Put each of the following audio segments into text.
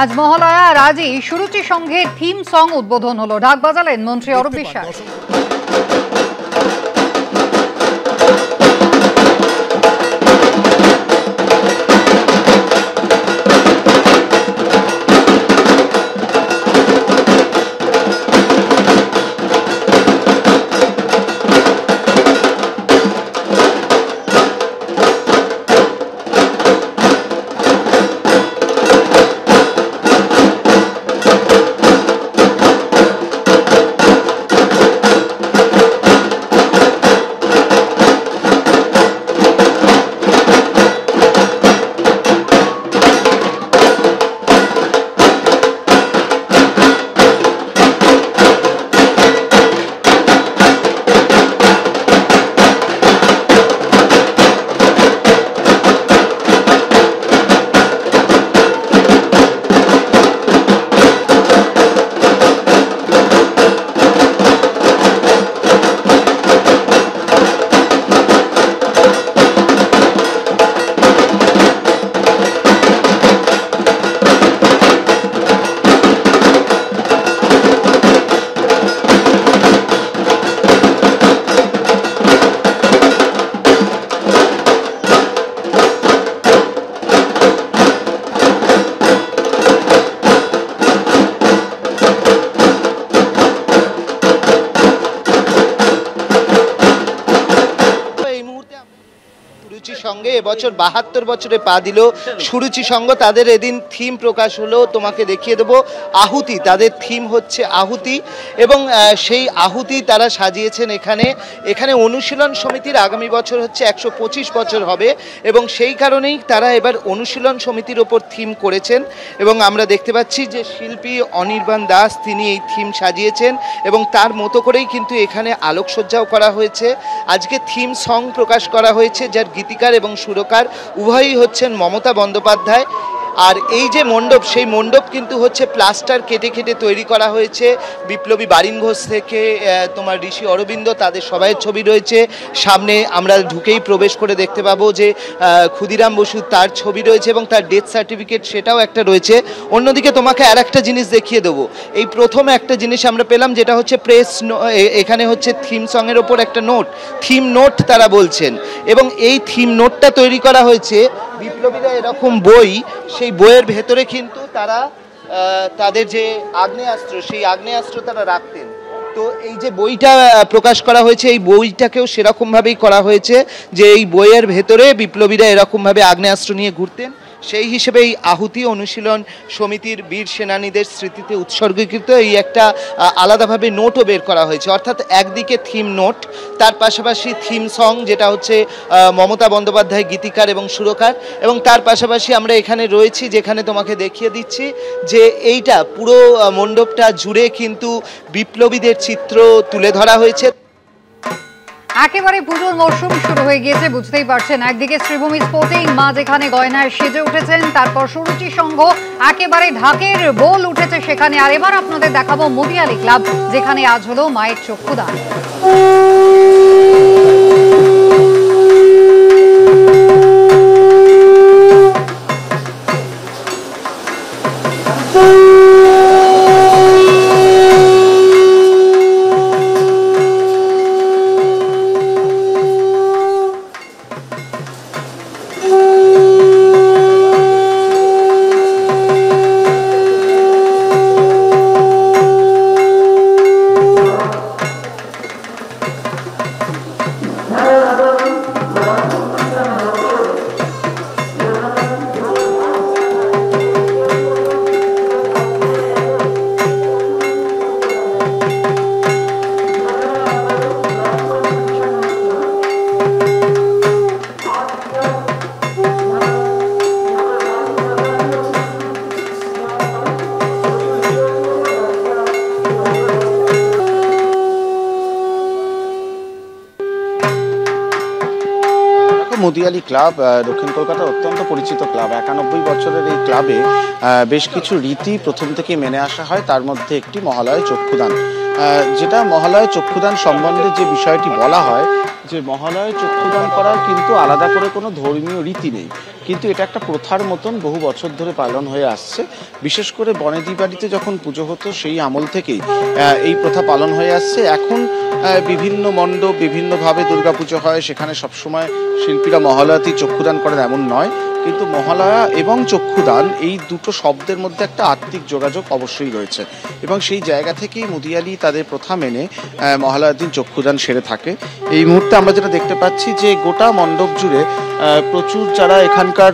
আজ মহালয়া আর আজই সুরুচি সংঘের থিম সং উদ্বোধন হলো। ঢাক বাজালেন মন্ত্রী অরূপ বিশ্বাস। সুরুচি সঙ্গে এবছর ৭২ বছরে পা দিল সুরুচি সংঘ। তাদের এদিন থিম প্রকাশ হলো, তোমাকে দেখিয়ে দেবো। আহুতি, তাদের থিম হচ্ছে আহুতি এবং সেই আহুতি তারা সাজিয়েছেন এখানে অনুশীলন সমিতির আগামী বছর হচ্ছে ১২৫ বছর হবে এবং সেই কারণেই তারা এবার অনুশীলন সমিতির ওপর থিম করেছেন এবং আমরা দেখতে পাচ্ছি যে শিল্পী অনির্বাণ দাস তিনি এই থিম সাজিয়েছেন এবং তার মতো করেই কিন্তু এখানে আলোকসজ্জাও করা হয়েছে। আজকে থিম সং প্রকাশ করা হয়েছে, যার গীতিকার এবং সুরকার উভয়ই হচ্ছেন মমতা বন্দ্যোপাধ্যায়। আর এই যে মণ্ডপ, সেই মণ্ডপ কিন্তু হচ্ছে প্লাস্টার কেটে কেটে তৈরি করা হয়েছে। বিপ্লবী বারিন ঘোষ থেকে তোমার ঋষি অরবিন্দ, তাদের সবাইয়ের ছবি রয়েছে। সামনে আমরা ঢুকেই প্রবেশ করে দেখতে পাবো যে ক্ষুদিরাম বসু, তার ছবি রয়েছে এবং তার ডেথ সার্টিফিকেট সেটাও একটা রয়েছে। অন্যদিকে তোমাকে আর একটা জিনিস দেখিয়ে দেবো। এই প্রথম একটা জিনিস আমরা পেলাম, যেটা হচ্ছে প্রেস, এখানে হচ্ছে থিম সঙের ওপর একটা নোট, থিম নোট তারা বলছেন এবং এই থিম নোটটা তৈরি করা হয়েছে। বিপ্লবীরা এরকম বই, সেই বইয়ের ভেতরে কিন্তু তারা তাদের যে আগ্নেয়াস্ত্র, সেই আগ্নেয়াস্ত্র তারা রাখতেন। তো এই যে বইটা প্রকাশ করা হয়েছে, এই বইটাকেও সেরকমভাবেই করা হয়েছে যে এই বইয়ের ভেতরে বিপ্লবীরা এরকমভাবে আগ্নেয়াস্ত্র নিয়ে ঘুরতেন। সেই হিসেবে এই আহুতি অনুশীলন সমিতির বীর সেনানীদের স্মৃতিতে উৎসর্গীকৃত এই একটা আলাদাভাবে নোটও বের করা হয়েছে। অর্থাৎ একদিকে থিম নোট, তার পাশাপাশি থিম সং, যেটা হচ্ছে মমতা বন্দ্যোপাধ্যায় গীতিকার এবং সুরকার, এবং তার পাশাপাশি আমরা এখানে রয়েছি যেখানে তোমাকে দেখিয়ে দিচ্ছি যে এইটা পুরো মণ্ডপটা জুড়ে কিন্তু বিপ্লবীদের চিত্র তুলে ধরা হয়েছে। একেবারে পুজোর মরশুম শুরু হয়ে গিয়েছে, বুঝতেই পারছেন। একদিকে শ্রীভূমি স্পোর্টিং মা যেখানে গয়নায় সেজে উঠেছেন, তারপর সুরুচি সংঘ একেবারে ঢাকের বোল উঠেছে সেখানে। আর এবার আপনাদের দেখাবো মদিয়ালি ক্লাব, যেখানে আজ হলো মায়ের চক্ষুদান। মদিয়ালি ক্লাব দক্ষিণ কলকাতার অত্যন্ত পরিচিত ক্লাব। ৯১ বছরের এই ক্লাবে বেশ কিছু রীতি প্রথম থেকে মেনে আসা হয়, তার মধ্যে একটি মহালয়া চক্ষুদান। যেটা মহালয়া চক্ষুদান সম্বন্ধে যে বিষয়টি বলা হয় যে মহালয়ে চক্ষুদান করার কিন্তু আলাদা করে কোনো ধর্মীয় রীতি নেই, কিন্তু এটা একটা প্রথার মতন বহু বছর ধরে পালন হয়ে আসছে। বিশেষ করে বনেদি বাড়িতে যখন পুজো হতো সেই আমল থেকেই এই প্রথা পালন হয়ে আসছে। এখন বিভিন্ন মণ্ডপ বিভিন্নভাবে দুর্গাপুজো হয়, সেখানে সবসময় শিল্পীরা মহালয়াতেই চক্ষুদান করেন এমন নয়, কিন্তু মহালয়া এবং চক্ষুদান এই দুটো শব্দের মধ্যে একটা আত্মিক যোগাযোগ অবশ্যই রয়েছে এবং সেই জায়গা থেকেই মুদিয়ালি তাদের প্রথা মেনে মহালয়ার দিন চক্ষুদান সেরে থাকে। এই মুহূর্তে আমরা যেটা দেখতে পাচ্ছি যে গোটা মণ্ডপ জুড়ে প্রচুর যারা এখানকার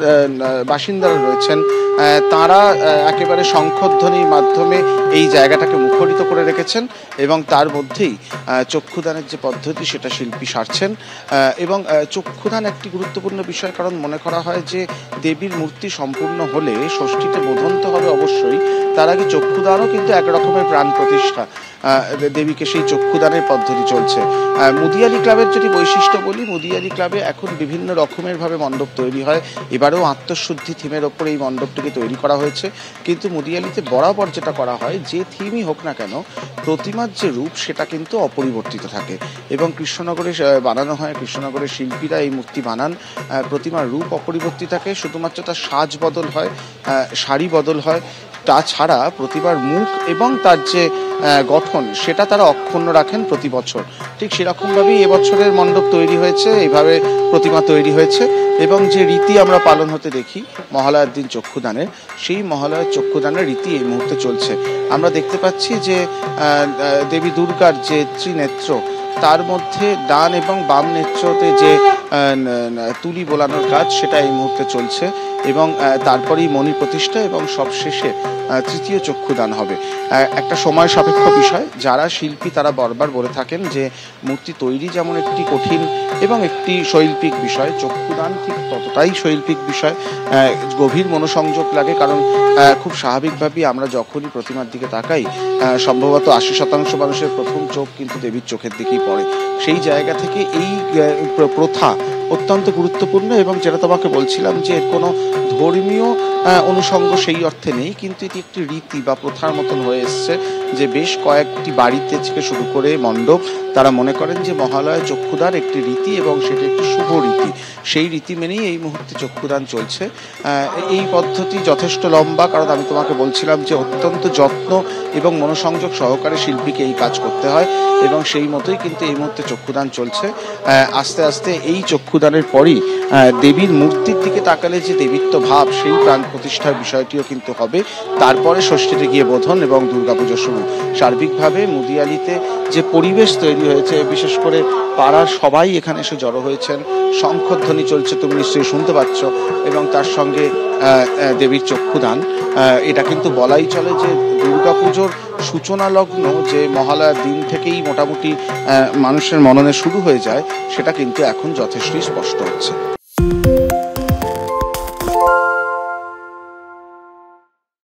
বাসিন্দারা রয়েছেন তারা একেবারে শঙ্খধ্বনির মাধ্যমে এই জায়গাটাকে মুখরিত করে রেখেছেন এবং তার মধ্যেই চক্ষুদানের যে পদ্ধতি সেটা শিল্পী সারছেন। এবং চক্ষুদান একটি গুরুত্বপূর্ণ বিষয়, কারণ মনে করা হয় যে দেবীর মূর্তি সম্পূর্ণ হলে ষষ্ঠীতে বোধন তো হবে অবশ্যই, তার আগে চক্ষুদানও কিন্তু এক রকমের প্রাণ প্রতিষ্ঠা, দেবীকে সেই চক্ষুদানের পদ্ধতি চলছে। মুদিয়ালি ক্লাবের যদি বৈশিষ্ট্য বলি, মুদিয়ালি ক্লাবে এখন বিভিন্ন রকমের ভাবে মণ্ডপ তৈরি হয়। এবারেও আত্মশুদ্ধি থিমের ওপর এই মণ্ডপটিকে তৈরি করা হয়েছে, কিন্তু মুদিয়ালিতে বরাবর যেটা করা হয়, যে থিমই হোক না কেন প্রতিমার যে রূপ সেটা কিন্তু অপরিবর্তিত থাকে এবং কৃষ্ণনগরে বানানো হয়, কৃষ্ণনগরের শিল্পীরা এই মূর্তি বানান। প্রতিমার রূপ অপরিবর্তিত থাকে, শুধুমাত্র তার সাজ বদল হয়, শাড়ি বদল হয়, তাছাড়া প্রতিমার মুখ এবং তার যে গঠন সেটা তারা অক্ষুণ্ণ রাখেন প্রতি বছর। ঠিক সেরকমভাবেই এবছরের মণ্ডপ তৈরি হয়েছে, এইভাবে প্রতিমা তৈরি হয়েছে এবং যে রীতি আমরা পালন হতে দেখি মহালয়ার দিন চক্ষুদানের, সেই মহালয়ার চক্ষুদানের রীতি এই মুহূর্তে চলছে। আমরা দেখতে পাচ্ছি যে দেবী দুর্গার যে ত্রিনেত্র, তার মধ্যে ডান এবং বাম নেত্রতে যে তুলি বোলানোর কাজ সেটা এই মুহূর্তে চলছে এবং তারপরেই মণি প্রতিষ্ঠা এবং সবশেষে তৃতীয় চক্ষুদান হবে। একটা সময় সাপেক্ষ বিষয়, যারা শিল্পী তারা বারবার বলে থাকেন যে মূর্তি তৈরি যেমন একটি কঠিন এবং একটি শৈল্পিক বিষয়, চক্ষুদান ঠিক ততটাই শৈল্পিক বিষয়। গভীর মনোসংযোগ লাগে, কারণ খুব স্বাভাবিকভাবেই আমরা যখনই প্রতিমার দিকে তাকাই সম্ভবত 80% মানুষের প্রথম চোখ কিন্তু দেবীর চোখের দিকেই পড়ে। সেই জায়গা থেকে এই প্রথা অত্যন্ত গুরুত্বপূর্ণ এবং যেটা তোমাকে বলছিলাম যে এর কোনো ধর্মীয় অনুষঙ্গ সেই অর্থে নেই, কিন্তু এটি একটি রীতি বা প্রথার মতন হয়ে এসছে যে বেশ কয়েকটি বাড়িতে থেকে শুরু করে মণ্ডপ তারা মনে করেন যে মহালয়া চক্ষুদান একটি রীতি এবং সেটি একটি শুভ রীতি। সেই রীতি মেনেই এই মুহূর্তে চক্ষুদান চলছে। এই পদ্ধতি যথেষ্ট লম্বা, কারণ আমি তোমাকে বলছিলাম যে অত্যন্ত যত্ন এবং মনোসংযোগ সহকারে শিল্পীকে এই কাজ করতে হয় এবং সেই মতোই কিন্তু এই মুহূর্তে চক্ষুদান চলছে। আস্তে আস্তে এই চক্ষুদানের পরই দেবীর মূর্তির দিকে তাকালে যে দেবীত্ব ভাব সেই প্রাণ প্রতিষ্ঠার বিষয়টিও কিন্তু হবে। তারপরে ষষ্ঠীতে গিয়ে বোধন এবং দুর্গাপুজো শুরু। সার্বিকভাবে মুদিয়ালিতে যে পরিবেশ তৈরি হয়েছে, বিশেষ করে পাড়ার সবাই এখানে এসে জড়ো হয়েছেন, শঙ্খধ্বনি চলছে তুমি নিশ্চয়ই শুনতে পাচ্ছ এবং তার সঙ্গে দেবীর চক্ষুদান। এটা কিন্তু বলাই চলে যে দুর্গাপুজোর সূচনা লগ্ন যে মহালয়ার দিন থেকেই মোটামুটি মানুষের মননে শুরু হয়ে যায়, সেটা কিন্তু এখন যথেষ্টই স্পষ্ট হচ্ছে।